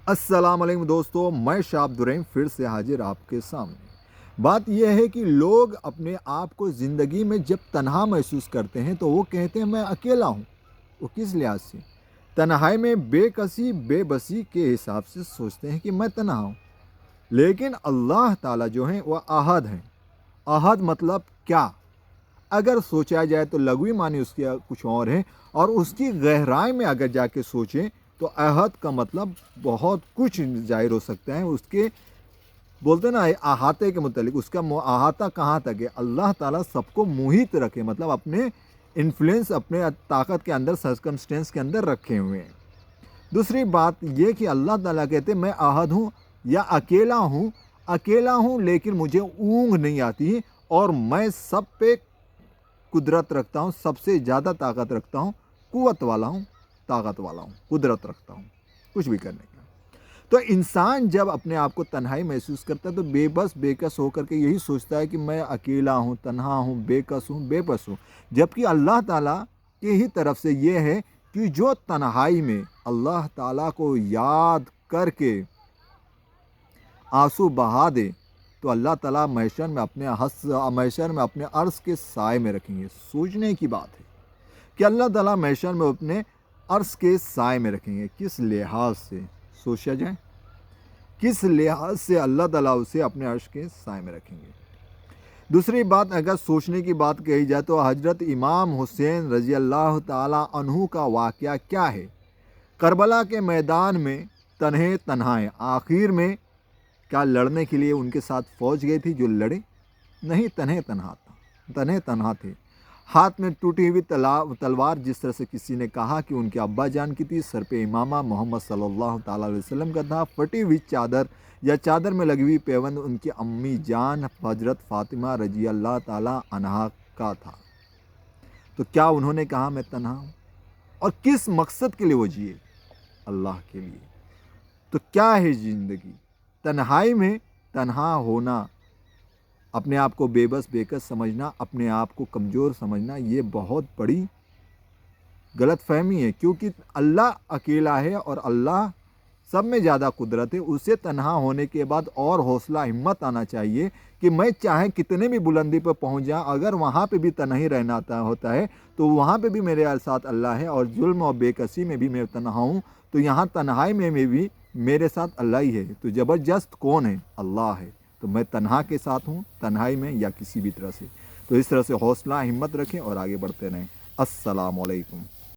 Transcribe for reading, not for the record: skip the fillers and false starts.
अस्सलाम वालेकुम दोस्तों, मैं शाब्दुरैम फिर से हाजिर आपके सामने। बात यह है कि लोग अपने आप को ज़िंदगी में जब तन्हा महसूस करते हैं तो वो कहते हैं मैं अकेला हूँ। वो किस लिहाज से? तन्हाई में बेकसी बेबसी के हिसाब से सोचते हैं कि मैं तन्हा हूँ। लेकिन अल्लाह ताला जो है वह अहद है। अहद मतलब क्या? अगर सोचा जाए तो लघवी मानी उसकी कुछ और है, और उसकी गहराई में अगर जाके सोचें तो अहद का मतलब बहुत कुछ जाहिर हो सकता है। उसके बोलते ना अहाते के मुतालिक उसका अहाता कहाँ तक है? अल्लाह ताला सबको मुहित रखे, मतलब अपने इन्फ्लुएंस, अपने ताकत के अंदर, सर्कमस्टेंस के अंदर रखे हुए हैं। दूसरी बात ये कि अल्लाह ताला कहते मैं अहद हूँ या अकेला हूँ लेकिन मुझे ऊँघ नहीं आती, और मैं सब पे कुदरत रखता हूँ, सबसे ज़्यादा ताकत रखता हूँ, कुव्वत वाला हूँ, ताकत वाला हूँ, कुदरत रखता हूँ कुछ भी करने का। तो इंसान जब अपने आप को तन्हाई महसूस करता है तो बेबस बेकस होकर के यही सोचता है कि मैं अकेला हूँ, तन्हा हूँ, बेकस हूँ, बेबस हूँ। जबकि अल्लाह ताला की ही तरफ से ये है कि जो तन्हाई में अल्लाह ताला को याद करके आंसू बहा दे तो अल्लाह ताला महशर में अपने अर्श के साए में रखेंगे। सोचने की बात है कि अल्लाह ताला महशर में अपने अर्श के साए में रखेंगे। किस लिहाज से सोचा जाए, किस लिहाज से अल्लाह ताला उसे अपने अर्श के साए में रखेंगे। दूसरी बात, अगर सोचने की बात कही जाए तो हजरत इमाम हुसैन रजी अल्लाह ताला अन्हु का वाक़या क्या है? करबला के मैदान में तन्हे तन्हाए, आखिर में क्या लड़ने के लिए उनके साथ फौज गई थी जो लड़े? नहीं, तन्हे तन्हा थे। हाथ में टूटी हुई तलवार, जिस तरह से किसी ने कहा कि उनके अब्बा जान की थी, सर पे इमामा मोहम्मद सल्लल्लाहु ताला अलैहि वसल्लम का था, फटी हुई चादर या चादर में लगी हुई पैबंद उनकी अम्मी जान हजरत फातिमा रजी अल्लाह ताला अन्हा का था। तो क्या उन्होंने कहा मैं तन्हा हूँ? और किस मकसद के लिए वो जिए? अल्लाह के लिए। तो क्या है ज़िंदगी? तन्हाई में तन्हा होना, अपने आप को बेबस बेकस समझना, अपने आप को कमज़ोर समझना, ये बहुत बड़ी गलत फहमी है। क्योंकि अल्लाह अकेला है और अल्लाह सब में ज़्यादा कुदरत है। उसे तन्हा होने के बाद और हौसला हिम्मत आना चाहिए कि मैं चाहे कितने भी बुलंदी पर पहुंच जाऊँ, अगर वहाँ पे भी तन्हा ही रहना होता है तो वहाँ पे भी मेरे साथ अल्लाह है, और जुल्म और बेकसी में भी मैं तन्हा हूँ तो यहाँ तन्हाई में भी मेरे साथ अल्लाह ही है। तो ज़बरदस्त कौन है? अल्लाह है। तो मैं तन्हा के साथ हूँ, तन्हाई में या किसी भी तरह से। तो इस तरह से हौसला हिम्मत रखें और आगे बढ़ते रहें। अस्सलाम वालेकुम।